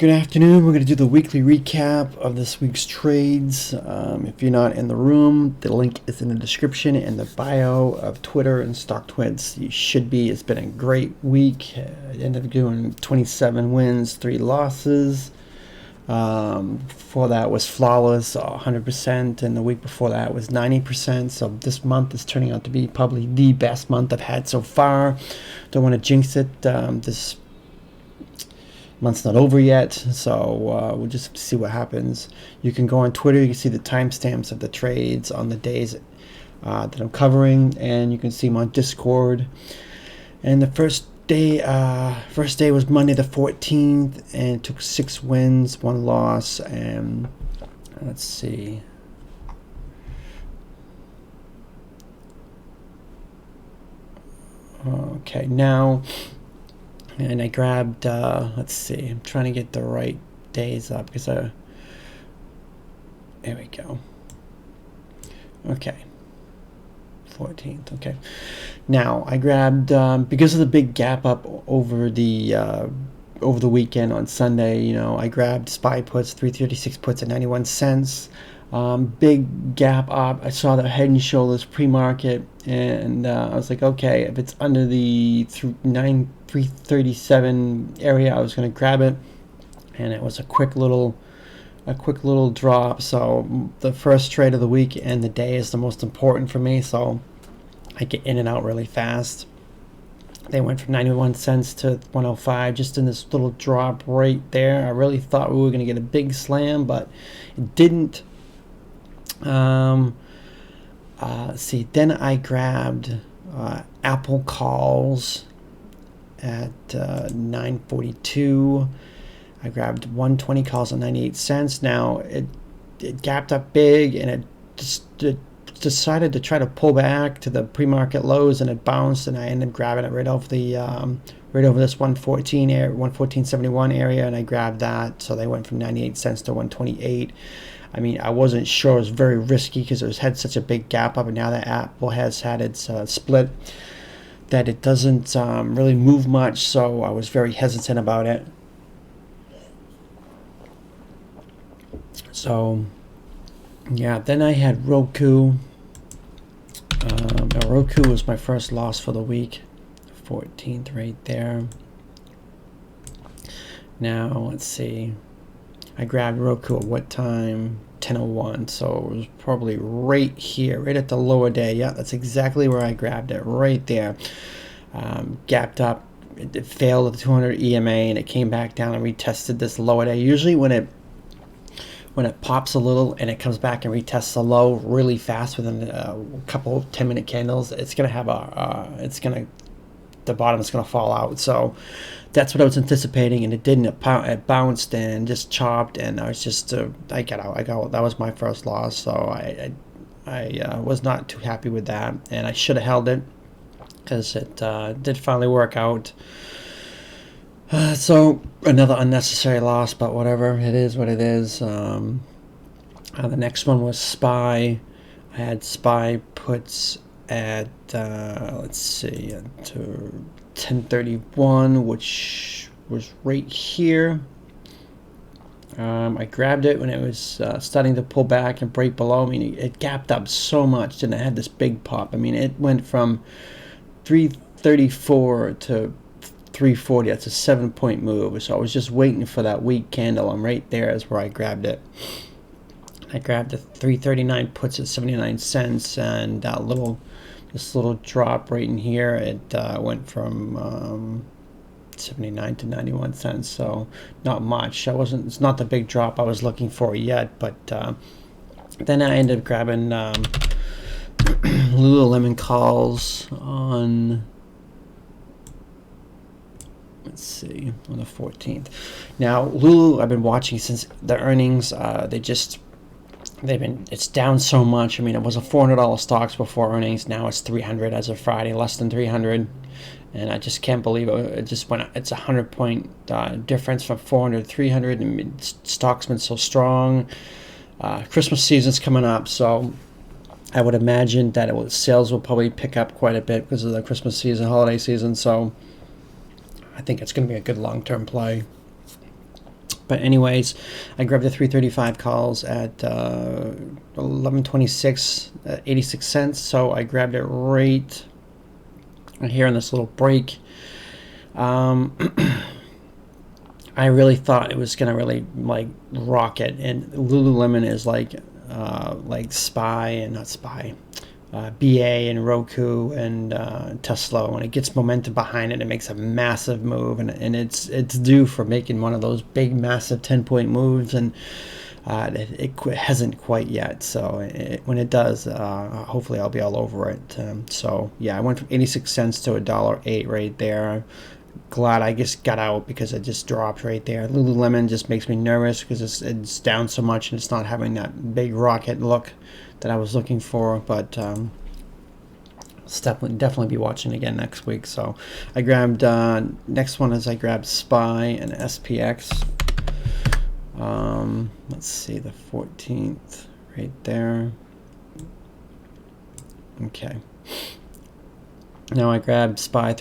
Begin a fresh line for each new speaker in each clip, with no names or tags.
Good afternoon. We're going to do the weekly recap of this week's trades. If you're not in the room, the link is in the description and the bio of Twitter and StockTwits. You should be. It's been a great week. I ended up doing 27 wins, 3 losses. Before that was flawless, 100%, and the week before that was 90%. So this month is turning out to be probably the best month I've had so far. Don't want to jinx it. This month's not over yet, so we'll just see what happens. You can go on Twitter. You can see the timestamps of the trades on the days that I'm covering, and you can see them on Discord. And the first day was Monday the 14th, and it took 6 wins, 1 loss, and let's see. Okay, now. And I grabbed, let's see, I'm trying to get the right days up because there we go. Okay, 14th, okay. Now, I grabbed, because of the big gap up over the weekend on Sunday, you know, I grabbed SPY puts, 336 puts at 91 cents. Big gap up. I saw the head and shoulders pre-market, and I was like, okay, if it's under the 337 area, I was going to grab it, and it was a quick little drop. So the first trade of the week and the day is the most important for me, so I get in and out really fast. They went from 91 cents to 105 just in this little drop right there. I really thought we were going to get a big slam, but it didn't. Let's see, then I grabbed Apple calls at 9.42. I grabbed 120 calls at 98 cents. Now it gapped up big, and it decided to try to pull back to the pre-market lows, and it bounced, and I ended up grabbing it right over the right over this 114 area, 114.71 area, and I grabbed that. So they went from 98 cents to 128. I mean, I wasn't sure. It was very risky because it had such a big gap up, and now that Apple has had its split, that it doesn't really move much, so I was very hesitant about it. So, yeah, then I had ROKU. ROKU was my first loss for the week, 14th right there. Now, let's see. I grabbed ROKU at what time? 10:01, so it was probably right here, right at the lower day. Yeah, that's exactly where I grabbed it, right there. Gapped up, it failed at the 200 EMA, and it came back down and retested this lower day. Usually when it pops a little and it comes back and retests a low really fast within a couple of 10-minute candles, it's gonna have the bottom is gonna fall out. So that's what I was anticipating, and it didn't. It bounced and just chopped, and I was just I got out. That was my first loss, so I was not too happy with that, and I should have held it because it did finally work out. So another unnecessary loss, but whatever, it is what it is. The next one was SPY. I had SPY puts at let's see, at 10:31, which was right here. I grabbed it when it was starting to pull back and break below. I mean, it gapped up so much, and it had this big pop. I mean, it went from 334 to 340. That's a 7-point move. So I was just waiting for that weak candle, and right there is where I grabbed it. I grabbed the 339 puts at 79 cents, and this little drop right in here, it went from 79 to 91 cents, so not much. It's not the big drop I was looking for yet, but then I ended up grabbing Lululemon calls on, let's see, on the 14th. Now, Lulu, I've been watching since the earnings. It's down so much. I mean, it was a $400 stocks before earnings. Now it's 300 as of Friday, less than 300. And I just can't believe it. It just went. It's a 100-point difference from 400 to 300. And stock's been so strong. Christmas season's coming up, so I would imagine that sales will probably pick up quite a bit because of the Christmas season, holiday season. So I think it's going to be a good long-term play. But anyways, I grabbed the 335 calls at 11:26, 86 cents. So I grabbed it right here in this little break. I really thought it was gonna really like rocket, and Lululemon is like Spy and not Spy, BA and Roku and Tesla. When it gets momentum behind it, it makes a massive move, and it's due for making one of those big, massive 10-point moves, and it hasn't quite yet. So when it does, hopefully I'll be all over it. So yeah, I went from 86 cents to $1.08 right there. Glad I just got out because it just dropped right there. Lululemon just makes me nervous because it's down so much and it's not having that big rocket look that I was looking for. But definitely be watching again next week. So I grabbed next one is I grabbed SPY and SPX. Let's see, the 14th right there. Okay. Now I grabbed SPY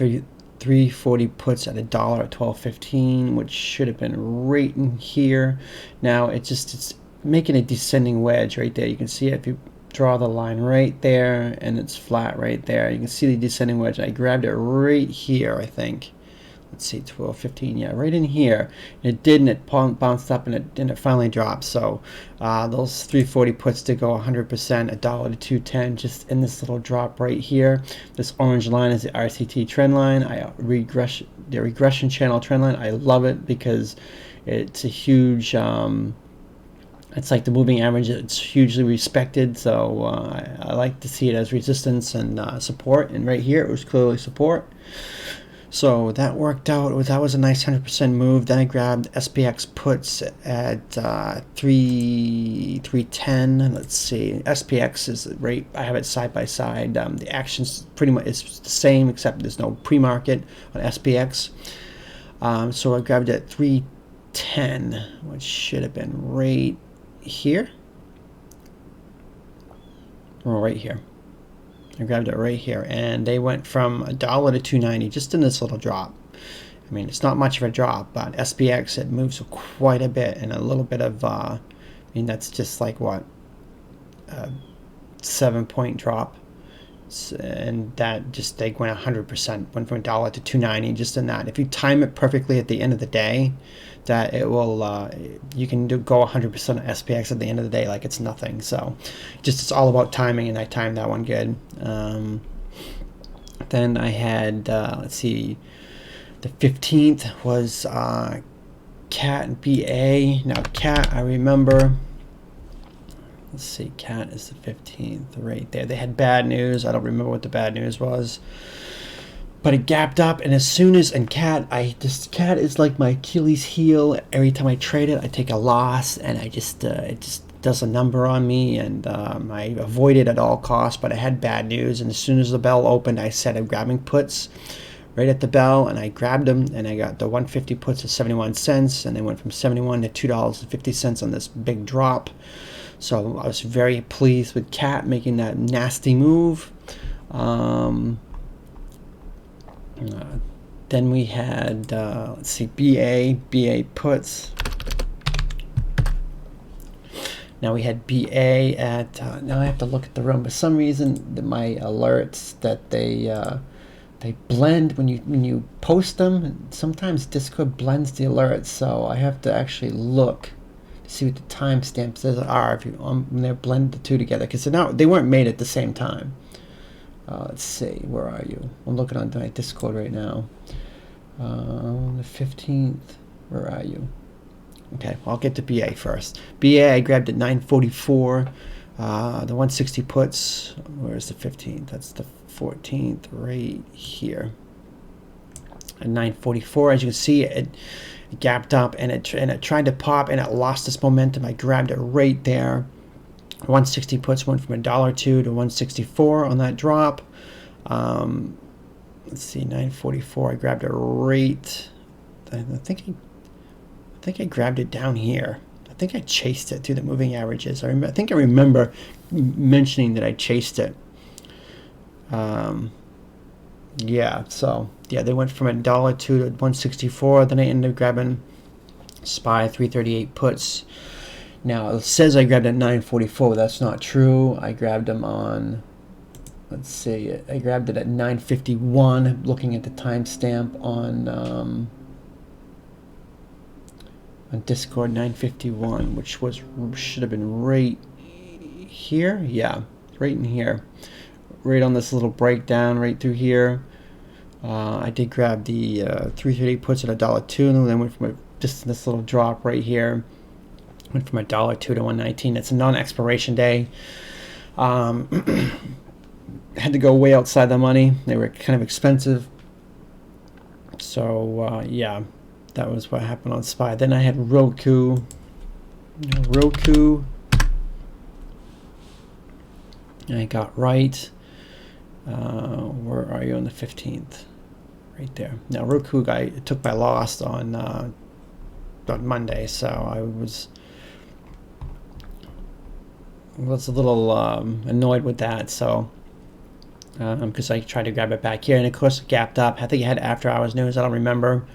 340 puts at $1 at 12.15, which should have been right in here. Now it's making a descending wedge right there. You can see it if you draw the line right there, and it's flat right there. You can see the descending wedge. I grabbed it right here, I think. Let's see, 12.15, yeah, right in here. And it did, and it bounced up, and it finally dropped. So those 340 puts did go 100%, $1 to 210, just in this little drop right here. This orange line is the RCT trend line. The regression channel trend line. I love it because it's a huge. It's like the moving average. It's hugely respected. So I like to see it as resistance and support. And right here, it was clearly support. So that worked out. That was a nice 100% move. Then I grabbed SPX puts at 310. Let's see. SPX is right. I have it side by side. The action's pretty much is the same, except there's no pre-market on SPX. So I grabbed it at 310, which should have been right here. Or right here. I grabbed it right here, and they went from $1 to $2.90 just in this little drop. I mean, it's not much of a drop, but SPX, it moves quite a bit, and a little bit of I mean, that's just like what, a 7-point drop, and that just, they went 100%, went from $1 to $2.90 just in that. If you time it perfectly at the end of the day, that it will you can go 100% of SPX at the end of the day like it's nothing. So just, it's all about timing, and I timed that one good. Then I had let's see, the 15th was CAT and BA. Now CAT, I remember, let's see, CAT is the 15th right there. They had bad news. I don't remember what the bad news was, but it gapped up, and as soon as, and CAT is like my Achilles heel. Every time I trade it, I take a loss, and it just does a number on me, and I avoid it at all costs. But I had bad news, and as soon as the bell opened, I said I'm grabbing puts right at the bell, and I grabbed them, and I got the 150 puts at 71 cents, and they went from 71 to $2.50 on this big drop. So I was very pleased with CAT making that nasty move. Then we had, let's see, BA puts. Now we had BA at, now I have to look at the room. For some reason, my alerts that they blend when you post them. Sometimes Discord blends the alerts, so I have to actually look to see what the timestamps are if when they're blended the two together, because they weren't made at the same time. Let's see, where are you? I'm looking on my Discord right now. The 15th, where are you? Okay, I'll get to BA first. BA, I grabbed at 944. The 160 puts, where's the 15th? That's the 14th right here. At 944, as you can see, it gapped up, and it tried to pop, and it lost its momentum. I grabbed it right there. 160 puts went from $1.02 to 164 on that drop. Let's see, 944. I grabbed it right. I think I grabbed it down here. I think I chased it through the moving averages. I think I remember mentioning that I chased it. Yeah. So yeah, they went from $1.02 to 164. Then I ended up grabbing SPY 338 puts. Now it says I grabbed at 944, but that's not true. I grabbed them on, let's see, I grabbed it at 951. Looking at the timestamp on Discord, 951, which should have been right here. Yeah, right in here, right on this little breakdown right through here. I did grab the 338 puts at $1.02, and then went from just this little drop right here. Went from $1.02 to 119. It's a non-expiration day. Had to go way outside the money. They were kind of expensive. So yeah, that was what happened on SPY. Then I had ROKU. I got right. Where are you on the 15th? Right there. Now ROKU guy took my loss on Monday, so I was a little annoyed with that. So because I tried to grab it back here, and of course it gapped up. I think it had after hours news. I don't remember.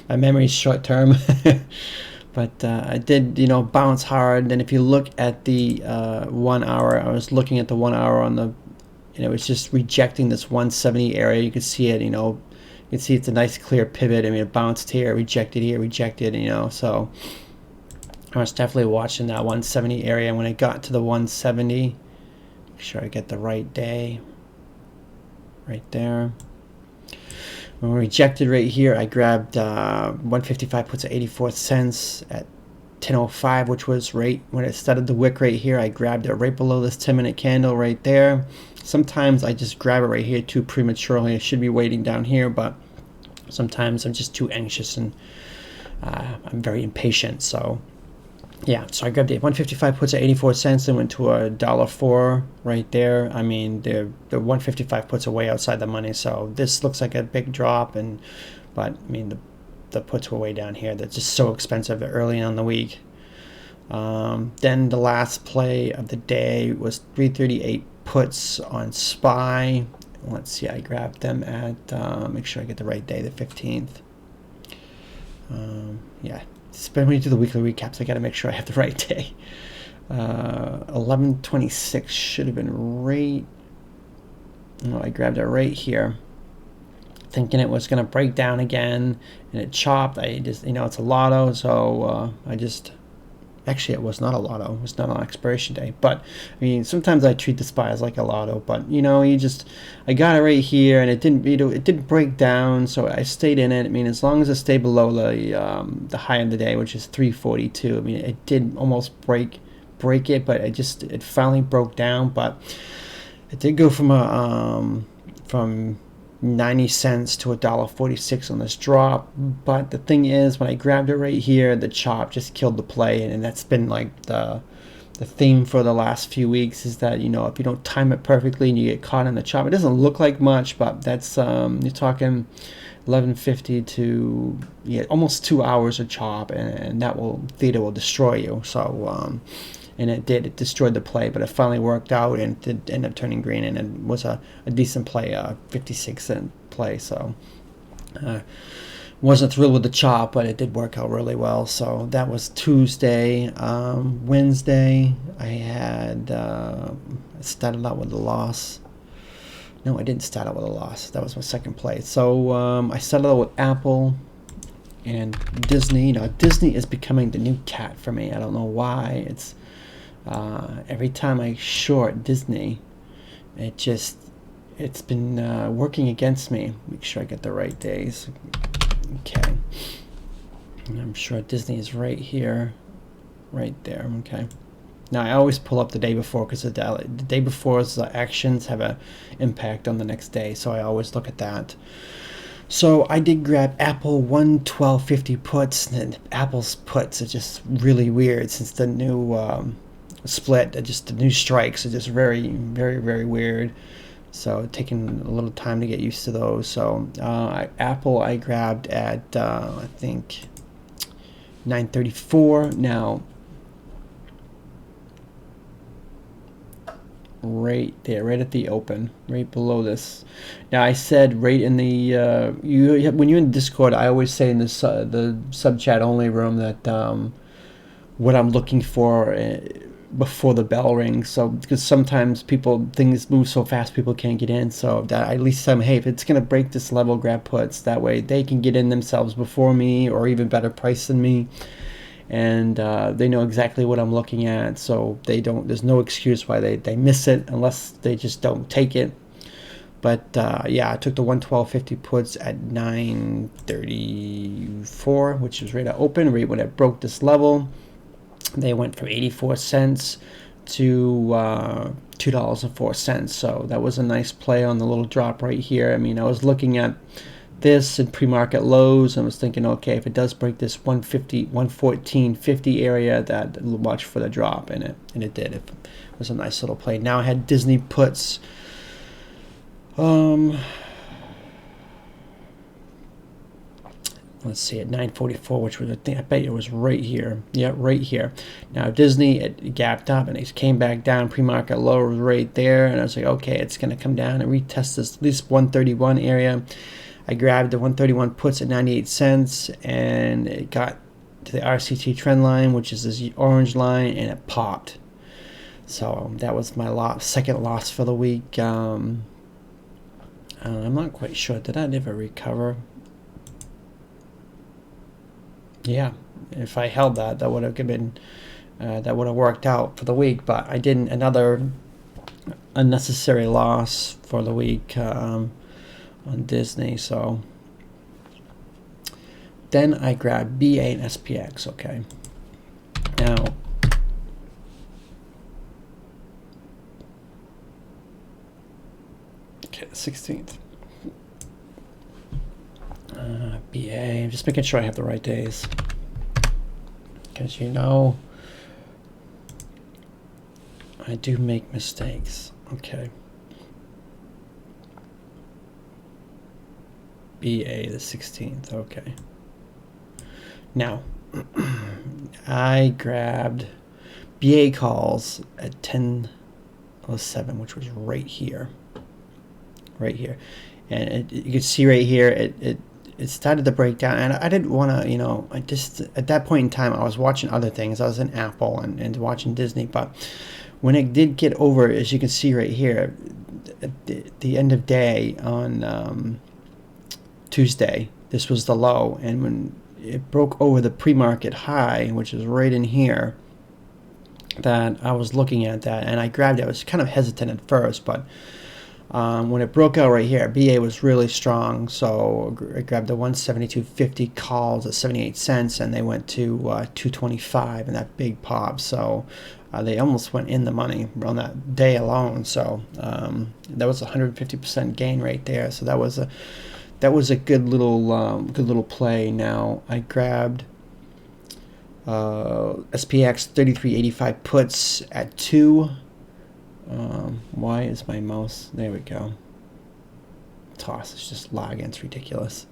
My memory's short term. But I did, bounce hard. And if you look at the 1 hour, I was looking at the 1 hour on the, it's just rejecting this 170 area. You can see it, you can see it's a nice clear pivot. I mean, it bounced here, rejected here, rejected, so I was definitely watching that 170 area. And when I got to the 170, make sure I get the right day, right there. When we rejected right here, I grabbed 155 puts at 84 cents at 10:05, which was right when it started the wick right here. I grabbed it right below this 10-minute candle right there. Sometimes I just grab it right here too prematurely. I should be waiting down here, but sometimes I'm just too anxious and I'm very impatient. So yeah, so I grabbed it. 155 puts at 84 cents and went to $1.04 right there. I mean, the 155 puts are way outside the money, so this looks like a big drop, but I mean the puts were way down here. They're just so expensive early on the week. Then the last play of the day was 338 puts on SPY. Let's see, I grabbed them at make sure I get the right day, the 15th. Yeah. When we do the weekly recaps, I got to make sure I have the right day. 11:26 should have been right. I grabbed it right here, thinking it was going to break down again, and it chopped. I just, it's a lotto, so actually it was not a lotto. It was not on expiration day. But I mean, sometimes I treat the SPY as like a lotto. But I got it right here, and it didn't break down, so I stayed in it. I mean, as long as it stayed below the high of the day, which is 342. I mean, it did almost break it, but it finally broke down. But it did go from 90 cents to $1.46 on this drop. But the thing is, when I grabbed it right here, the chop just killed the play, and that's been like the theme for the last few weeks, is that if you don't time it perfectly and you get caught in the chop, it doesn't look like much, but that's you're talking 11:50 to almost 2 hours of chop, and that theta will destroy you. So and it destroyed the play, but it finally worked out and did end up turning green, and it was a decent play, 56-cent play. So wasn't thrilled with the chop, but it did work out really well. So that was Tuesday. Wednesday, I had started out with a loss. No, I didn't start out with a loss. That was my second play. So I started out with Apple and Disney. Disney is becoming the new cat for me. I don't know why. It's every time I short Disney, it's been working against me. Make sure I get the right days. Okay, I'm sure Disney is right here, right there. Okay, now I always pull up the day before, because the day before's actions have an impact on the next day, so I always look at that. So I did grab Apple 112.50 puts, and Apple's puts are just really weird since the new split. Just the new strikes are just very, very, very weird. So taking a little time to get used to those. So Apple I grabbed at I think 9:34. Now right there, right at the open, right below this. Now I said right in the when you're in Discord, I always say in the sub chat only room that what I'm looking for before the bell rings. So because sometimes things move so fast, people can't get in. So that I at least tell them, hey, if it's gonna break this level, grab puts. That way they can get in themselves before me, or even better price than me. And they know exactly what I'm looking at, so there's no excuse why they miss it unless they just don't take it. But yeah, I took the 112.50 puts at 9:34, which was right at open, right when it broke this level. They went from 84 cents to $2.04. So that was a nice play on the little drop right here. I mean, I was looking at this in pre-market lows and was thinking, okay, if it does break this 114.50 area, that watch for the drop, and it did. It was a nice little play. Now I had Disney puts. Let's see, at 9:44, which was, I bet it was right here. Yeah, right here. Now Disney, it gapped up and it came back down. Pre-market low was right there, and I was like, okay, it's going to come down and retest this at least 131 area. I grabbed the 131 puts at 98 cents, and it got to the RCT trend line, which is this orange line, and it popped. So that was my second loss for the week. I'm not quite sure. Did I ever recover? Yeah, if I held that, that would have been that would have worked out for the week. But I didn't. Another unnecessary loss for the week on Disney. So then I grabbed BA and SPX. Okay, now okay, the 16th. BA, just making sure I have the right days, because I do make mistakes. Okay, BA the 16th. Okay, now I grabbed BA calls at 10:07, which was right here, and you can see right here it started to break down, and I didn't want to, I just, at that point in time, I was watching other things. I was in Apple and watching Disney, but when it did get over, as you can see right here, at the end of day on Tuesday, this was the low, and when it broke over the pre-market high, which is right in here, that I was looking at that, and I grabbed it. I was kind of hesitant at first, but when it broke out right here, BA was really strong, so I grabbed the 172.50 calls at 78 cents, and they went to 225 in that big pop. So they almost went in the money on that day alone. So that was a 150% gain right there. So that was a good little play. Now I grabbed SPX 33.85 puts at 2. Why is my mouse? There we go. Toss is just lagging. It's ridiculous.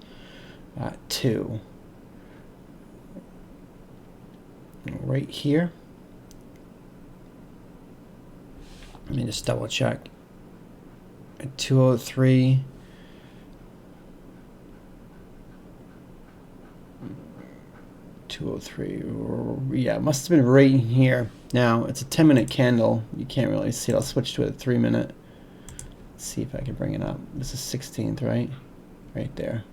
2. Right here. Let me just double check. At 203. Yeah, it must have been right in here. Now it's a 10-minute candle. You can't really see it. I'll switch to a 3-minute. Let's see if I can bring it up. This is 16th, right? Right there.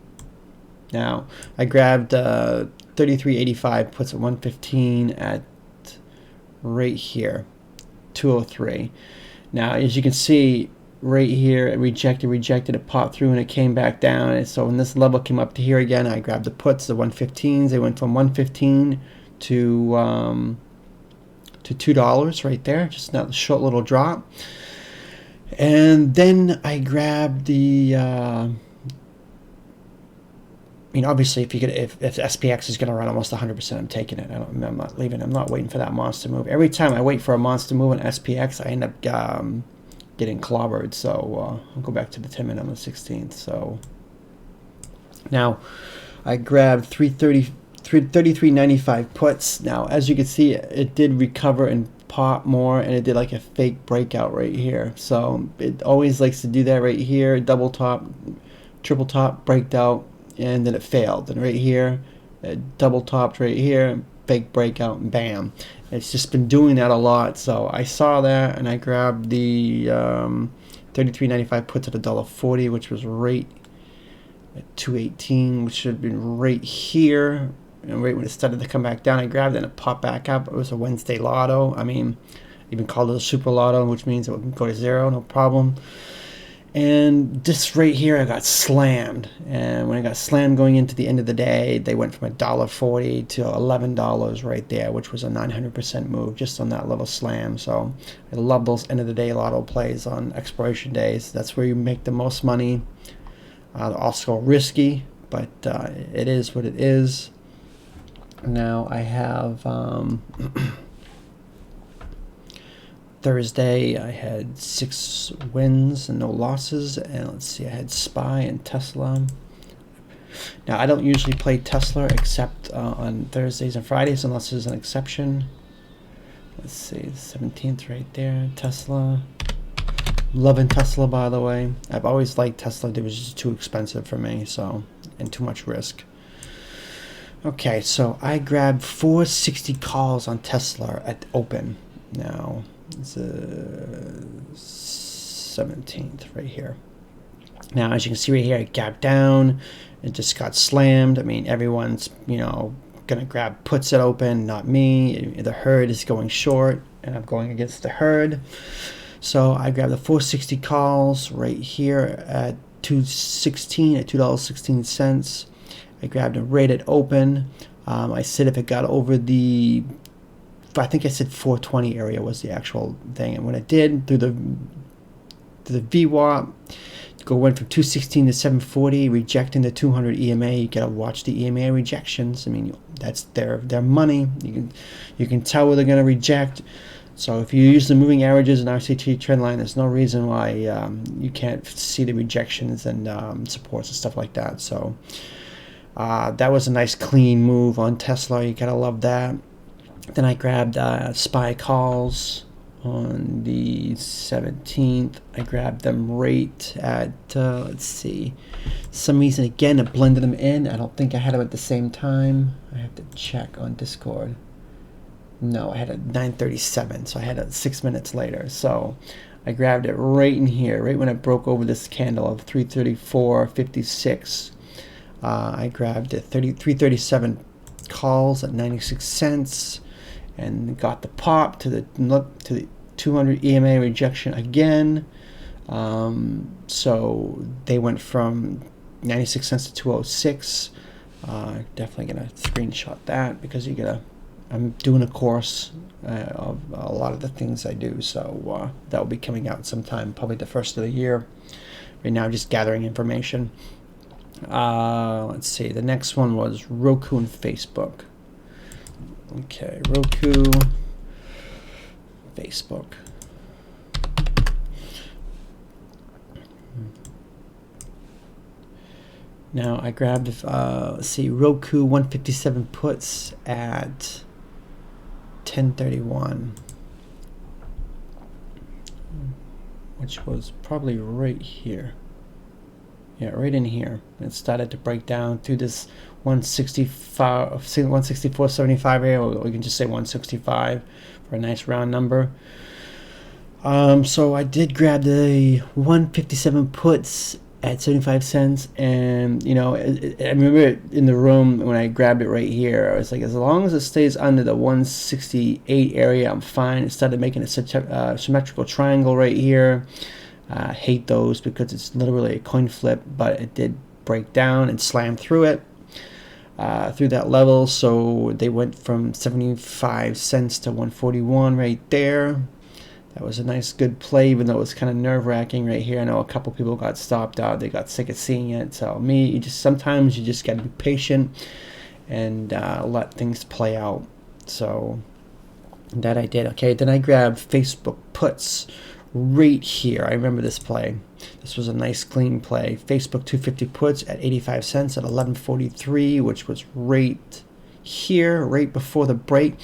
Now I grabbed 33.85, puts at 115 at right here, 203. Now as you can see right here, it rejected, it popped through, and it came back down. And so when this level came up to here again, I grabbed the puts, the 115s. They went from 115 to $2 right there, just that short little drop. And then I grabbed the obviously if SPX is going to run almost 100%, I'm taking it. I'm not leaving. I'm not waiting for that monster move. Every time I wait for a monster move on SPX, I end up getting clobbered. So I'll go back to the 10-minute on the 16th. So now I grabbed 33.95 puts. Now as you can see, it did recover and pop more, and it did like a fake breakout right here. So it always likes to do that right here, double top, triple top, breaked out, and then it failed. And right here, it double topped right here, fake breakout, and bam. It's just been doing that a lot. So I saw that, and I grabbed the 33.95 puts at $1.40, which was right at 218, which should have been right here. And right when it started to come back down, I grabbed it and it popped back up. It was a Wednesday lotto. I mean, even called it a super lotto, which means it would go to zero, no problem. And this right here, I got slammed. And when I got slammed going into the end of the day, they went from $1.40 to $11 right there, which was a 900% move just on that little slam. So I love those end of the day lotto plays on expiration days. That's where you make the most money. They're also risky, but it is what it is. Now I have Thursday I had 6 wins and no losses, and let's see, I had SPY and Tesla. Now I don't usually play Tesla except on Thursdays and Fridays unless there's an exception. Let's see, the 17th right there, Tesla. Loving Tesla, by the way. I've always liked Tesla. It was just too expensive for me, so, and too much risk. Okay, so I grabbed 460 calls on Tesla at open. Now, it's the 17th right here. Now, as you can see right here, it gapped down. It just got slammed. I mean, everyone's, going to grab puts at open, not me. The herd is going short, and I'm going against the herd. So I grabbed the 460 calls right here at 216 at $2.16. I grabbed a rate at open. I said if it got over the, I think I said 420 area was the actual thing, and when it did through the VWAP, went from 216 to 740, rejecting the 200 EMA. You gotta watch the EMA rejections. I mean, that's their money. You can tell where they're gonna reject. So if you use the moving averages and RCT trend line, there's no reason why you can't see the rejections and supports and stuff like that. So that was a nice clean move on Tesla. You gotta love that. Then I grabbed SPY calls on the 17th. I grabbed them right at, let's see, some reason again it blended them in. I don't think I had them at the same time. I have to check on Discord. No, I had it 9:37, so I had it 6 minutes later. So I grabbed it right in here, right when it broke over this candle of 334.56. I grabbed it 337 calls at 96 cents, and got the pop to the 200 EMA rejection again. So they went from 96 cents to 206. Definitely gonna screenshot that because I'm doing a course of a lot of the things I do, so that will be coming out sometime, probably the first of the year. Right now, I'm just gathering information. Let's see. The next one was ROKU and Facebook. Okay, ROKU, Facebook. Now I grabbed, let's see, ROKU 157 puts at 10:31, which was probably right here. Yeah, right in here. It started to break down through this 164.75 area, or we can just say 165 for a nice round number. So I did grab the 157 puts at 75 cents, and I remember in the room when I grabbed it right here, I was like, as long as it stays under the 168 area, I'm fine. It started making a symmetrical triangle right here. I hate those because it's literally a coin flip, but it did break down and slam through it, through that level. So they went from 75 cents to 141 right there. That was a nice good play, even though it was kind of nerve-wracking right here. I know a couple people got stopped out. They got sick of seeing it. So sometimes you just got to be patient and let things play out. So that I did. Okay, then I grabbed Facebook puts right here. I remember this play. This was a nice clean play. Facebook 250 puts at 85 cents at 11:43, which was right here, right before the break.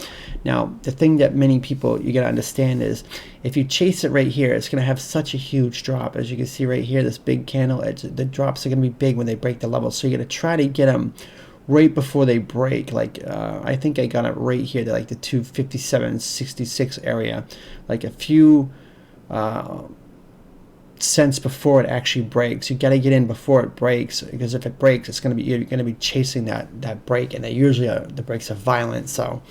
Now, the thing that many people you gotta understand is if you chase it right here, it's gonna have such a huge drop. As you can see right here, this big candle, the drops are gonna be big when they break the level. So you're gonna try to get them right before they break. Like I think I got it right here to like the 257.66 area, like a few cents before it actually breaks. You got to get in before it breaks, because if it breaks, it's going to be, you're going to be chasing that break, and they usually the breaks are violent. So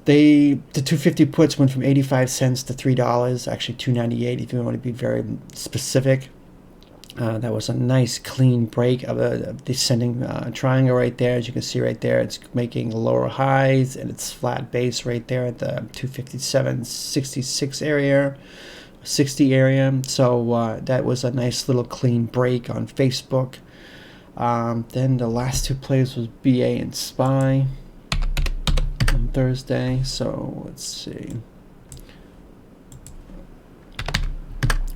the 250 puts went from 85 cents to $3, actually $2.98 if you want to be very specific. That was a nice clean break of a descending triangle right there. As you can see right there, it's making lower highs, and it's flat base right there at the 257.66 area, 60 area. So that was a nice little clean break on Facebook. Then the last two plays was BA and SPY on Thursday. So let's see.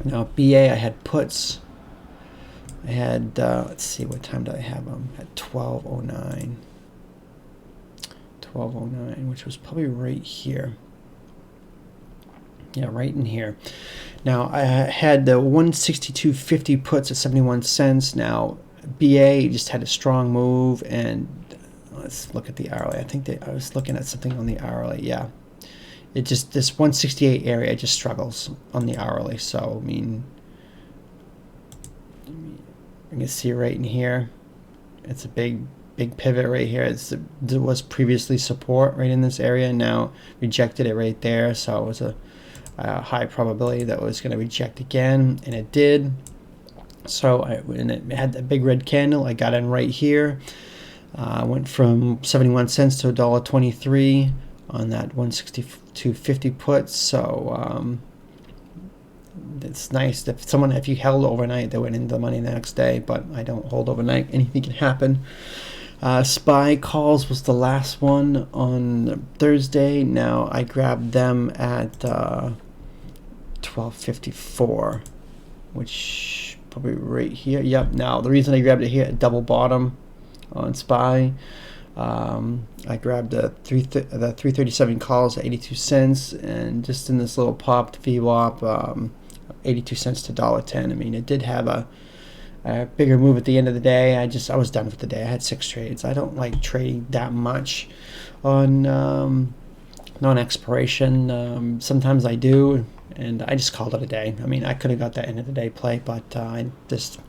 Now BA, I had puts. I had, let's see, what time did I have them? At 12:09. 12:09, which was probably right here. Yeah, right in here. Now, I had the 162.50 puts at 71 cents. Now, BA just had a strong move, and let's look at the hourly. I think I was looking at something on the hourly. Yeah. It just, this 168 area just struggles on the hourly. So, I mean, you can see right in here, it's a big pivot right here. There was previously support right in this area, and now rejected it right there. So it was a high probability that it was going to reject again, and it did. So and it had a big red candle. I got in right here. Went from 71 cents to $1.23 on that 162.50 put. So it's nice that if you held overnight, they went into the money the next day, but I don't hold overnight. Anything can happen. SPY calls was the last one on Thursday. Now I grabbed them at 12.54, which probably right here. Yep. Now the reason I grabbed it here at double bottom on SPY, I grabbed the 337 calls at 82 cents, and just in this little popped VWAP, 82 cents to $1.10. I mean, it did have a bigger move at the end of the day. I was done for the day. I had 6 trades. I don't like trading that much on non-expiration. Sometimes I do, and I just called it a day. I mean, I could have got that end of the day play, but I just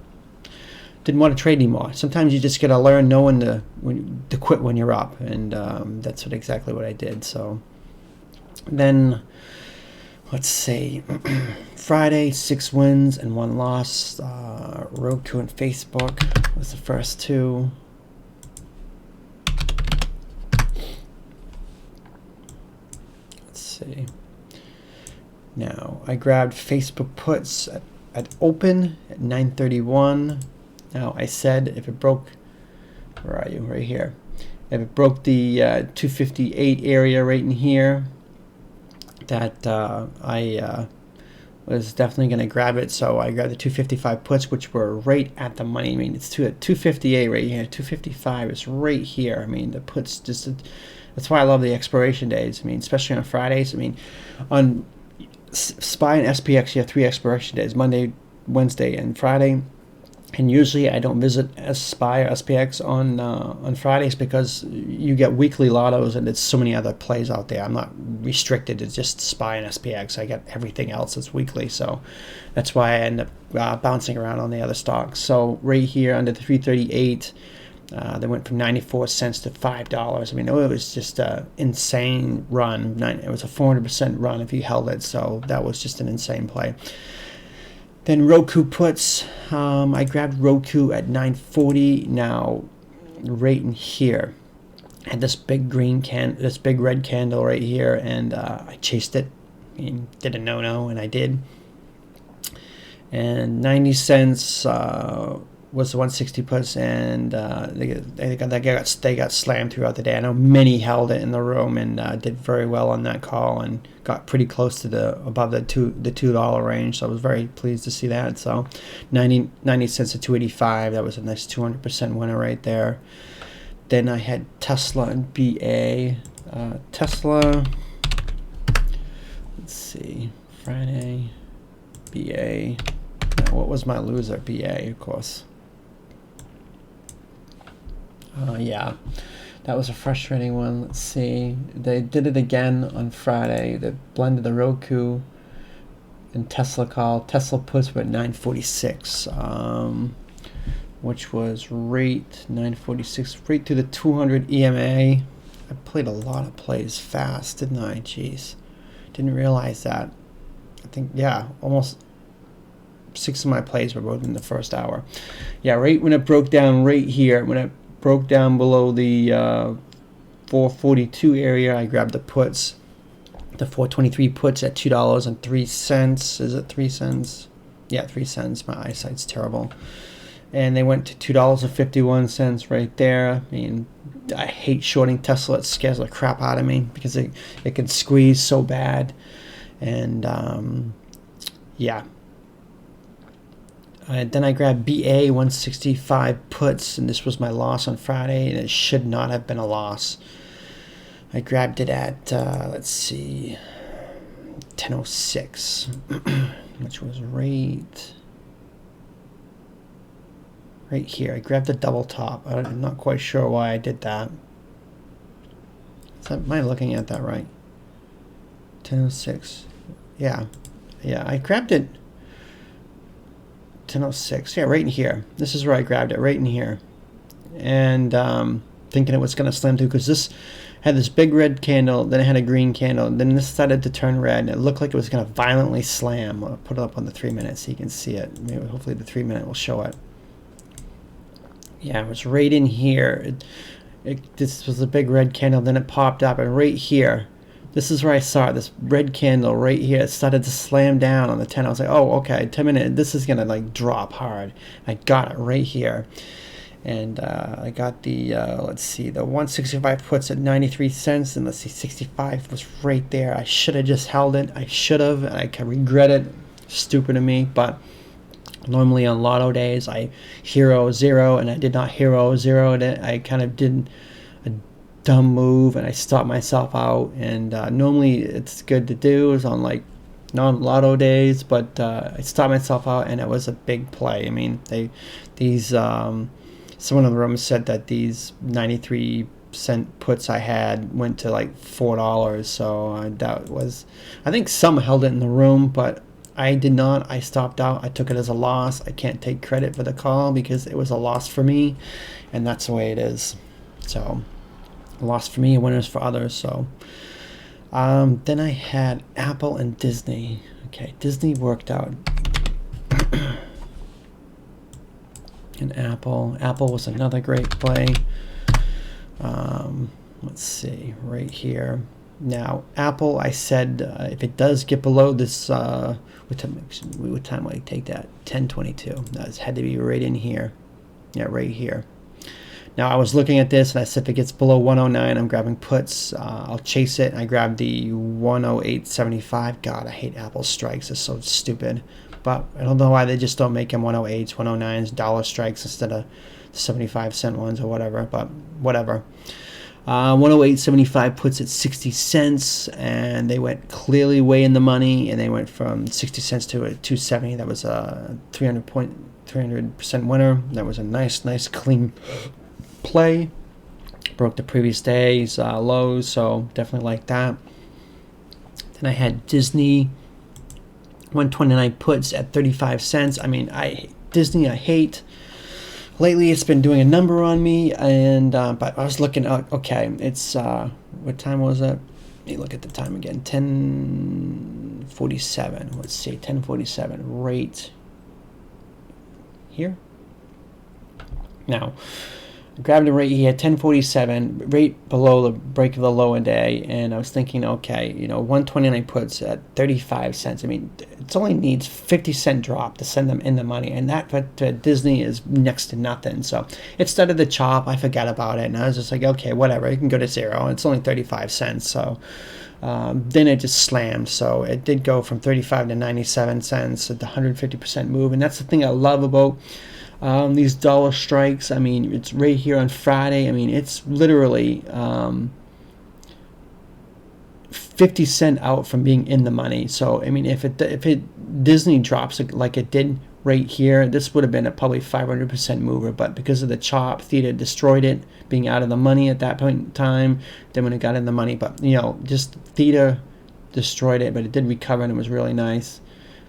didn't want to trade anymore. Sometimes you just got to learn knowing to quit when you're up, and that's exactly what I did. So then, let's see, Friday, 6 wins and 1 loss. ROKU and Facebook was the first two. Let's see. Now, I grabbed Facebook puts at open at 9:31. Now, I said if it broke, where are you? Right here. If it broke the 258 area right in here, that I was definitely going to grab it. So I grabbed the 255 puts, which were right at the money. I mean, it's at 258 right here. 255 is right here. I mean, the puts just, that's why I love the expiration days. I mean, especially on Fridays. I mean, on SPY and SPX, you have 3 expiration days: Monday, Wednesday, and Friday. And usually I don't visit SPY or SPX on Fridays, because you get weekly lottos and there's so many other plays out there. I'm not restricted to just SPY and SPX. I get everything else that's weekly. So that's why I end up bouncing around on the other stocks. So right here under the 338, they went from 94 cents to $5. I mean, it was just an insane run. It was a 400% run if you held it. So that was just an insane play. Then ROKU puts, I grabbed ROKU at 9:40. Now, right in here, I had this big red candle right here, and I chased it. I mean, did a no-no, and I did. And 90 cents was the 160 puts, and they got slammed throughout the day. I know many held it in the room and did very well on that call, and got pretty close to above the $2 range. So I was very pleased to see that. So 90 cents to 285. That was a nice 200% winner right there. Then I had Tesla and BA. Tesla. Let's see. Friday. BA. Now, what was my loser? BA, of course. Yeah, that was a frustrating one. Let's see. They did it again on Friday. They blended the ROKU and Tesla call. Tesla puts were at 946, which was rate 946, right through the 200 EMA. I played a lot of plays fast, didn't I? Jeez. Didn't realize that. I think, yeah, almost 6 of my plays were both in the first hour. Yeah, right when it broke down right here, when it broke down below the 442 area, I grabbed the puts. The 423 puts at $2.03. Is it 3 cents? Yeah, 3 cents. My eyesight's terrible. And they went to $2.51 right there. I mean, I hate shorting Tesla. It scares the crap out of me because it can squeeze so bad. And yeah. Then I grabbed BA 165 puts, and this was my loss on Friday, and it should not have been a loss. I grabbed it at, let's see, 10:06, which was right here. I grabbed the double top. I'm not quite sure why I did that. Am I looking at that right? 10:06. Yeah, I grabbed it 10:06. Yeah, right in here. This is where I grabbed it, right in here. And thinking it was going to slam through because this had this big red candle, then it had a green candle, and then this started to turn red, and it looked like it was going to violently slam. I'll put it up on the 3 minutes so you can see it. Maybe, hopefully the 3 minute will show it. Yeah, it was right in here. This was a big red candle, then it popped up, and right here, this is where I saw it, this red candle right here. It started to slam down on the 10. I was like, oh, okay, 10 minutes, this is going to like drop hard. I got it right here. And I got the, let's see, the 165 puts at 93 cents, and let's see, 65 was right there. I should have just held it. I should have, and I can regret it. Stupid of me, but normally on lotto days, I hero zero, and I did not hero zero it. I kind of did a dumb move, and I stopped myself out. And normally it's good to do is on like non-lotto days, but I stopped myself out, and it was a big play. I mean, someone in the room said that these 93-cent puts I had went to like $4. So that was, I think some held it in the room, but I did not. I stopped out. I took it as a loss. I can't take credit for the call because it was a loss for me, and that's the way it is. So a loss for me, a winners for others. So then I had Apple and Disney. Okay, Disney worked out. And Apple was another great play. Let's see, right here. Now, Apple, I said if it does get below this, what time will I take that? 10:22. That had to be right in here. Yeah, right here. Now, I was looking at this, and I said if it gets below 109, I'm grabbing puts. I'll chase it. And I grabbed the 108.75. God, I hate Apple strikes. It's so stupid. But I don't know why they just don't make them 108s, 109s, dollar strikes instead of 75-cent ones or whatever. But whatever. 108.75 puts at 60 cents, and they went clearly way in the money, and they went from 60 cents to a 270. That was a 300% winner. That was a nice clean play. Broke the previous day's lows, so definitely like that. Then I had Disney. 129 puts at 35 cents. I mean, Disney I hate. Lately it's been doing a number on me, and but I was looking at, okay, it's what time was it? Let me look at the time again. 10:47. Let's see, 10:47 right here. Now, I grabbed it right here, 10:47, right below the break of the lower day, and I was thinking, okay, 129 puts at 35 cents. I mean, it only needs 50-cent drop to send them in the money, and that for Disney is next to nothing. So it started to chop. I forgot about it, and I was just like, okay, whatever, it can go to zero. It's only 35 cents, so then it just slammed. So it did go from 35 to 97 cents at the 150% move, and that's the thing I love about these dollar strikes. I mean, it's right here on Friday. I mean, it's literally 50 cent out from being in the money. So I mean, if it Disney drops like it did right here, this would have been a probably 500% mover, but because of the chop, Theta destroyed it, being out of the money at that point in time. Then when it got in the money, but just Theta destroyed it, but it did recover and it was really nice.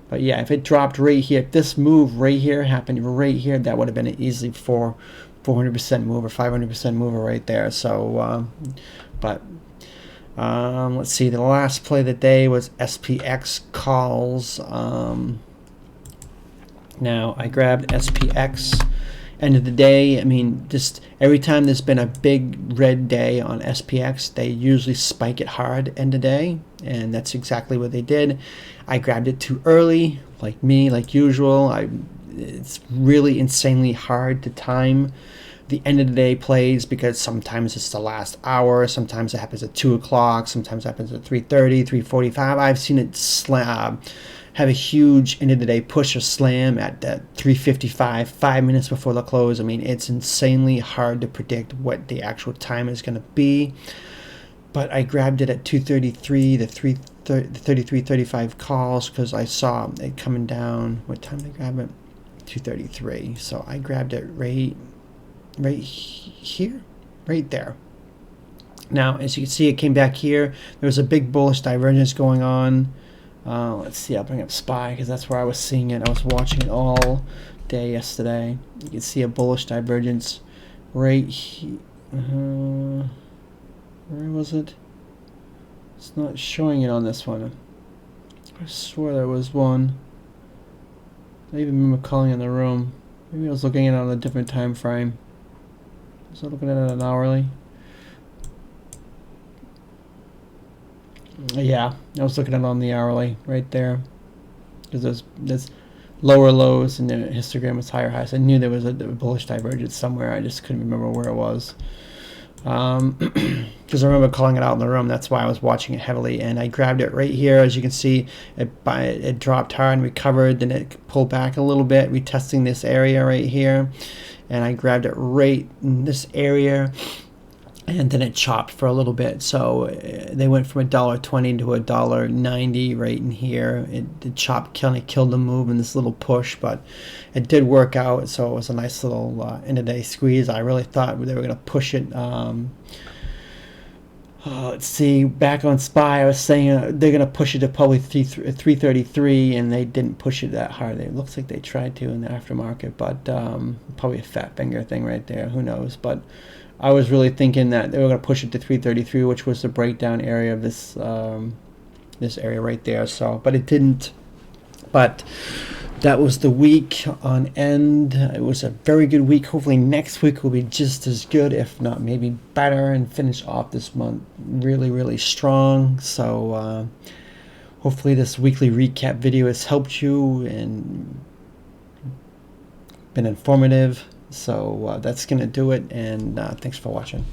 But yeah, if it dropped right here, if this move right here happened right here, that would have been an easily 400% mover, 500% mover right there. So let's see, the last play of the day was SPX calls. Now I grabbed SPX. End of the day, I mean, just every time there's been a big red day on SPX, they usually spike it hard end of day, and that's exactly what they did. I grabbed it too early, like usual. It's really insanely hard to time the end of the day plays, because sometimes it's the last hour, sometimes it happens at 2 o'clock, sometimes it happens at 3:30, 3:45. I've seen it have a huge end of the day push or slam at 3:55, 5 minutes before the close. I mean, it's insanely hard to predict what the actual time is going to be. But I grabbed it at 2:33, the 33:35 calls, because I saw it coming down. What time did I grab it? 2:33. So I grabbed it right here, right there. Now, as you can see, it came back here. There was a big bullish divergence going on. Let's see, I'll bring up SPY because that's where I was seeing it. I was watching it all day yesterday. You can see a bullish divergence right here. Where was it? It's not showing it on this one. I swear there was one. I even remember calling in the room. Maybe I was looking at it on a different time frame. Was I looking at it on hourly? Yeah, I was looking at it on the hourly right there, because there's lower lows and the histogram was higher highs. I knew there was a bullish divergence somewhere. I just couldn't remember where it was. Because I remember calling it out in the room. That's why I was watching it heavily, and I grabbed it right here. As you can see, it dropped hard and recovered, then it pulled back a little bit, retesting this area right here, and I grabbed it right in this area, and then it chopped for a little bit. So they went from $1.20 to $1.90 right in here. The chop kind of killed the move in this little push, but it did work out. So it was a nice little end of day squeeze. I really thought they were going to push it. Let's see, back on SPY, I was saying they're going to push it to probably 333, and they didn't push it that hard. It looks like they tried to in the aftermarket, but probably a fat finger thing right there. Who knows? But I was really thinking that they were going to push it to 333, which was the breakdown area of this this area right there. So, but it didn't. But that was the week on end. It was a very good week. Hopefully next week will be just as good, if not maybe better, and finish off this month really, really strong. So hopefully this weekly recap video has helped you and been informative. So that's going to do it, and thanks for watching.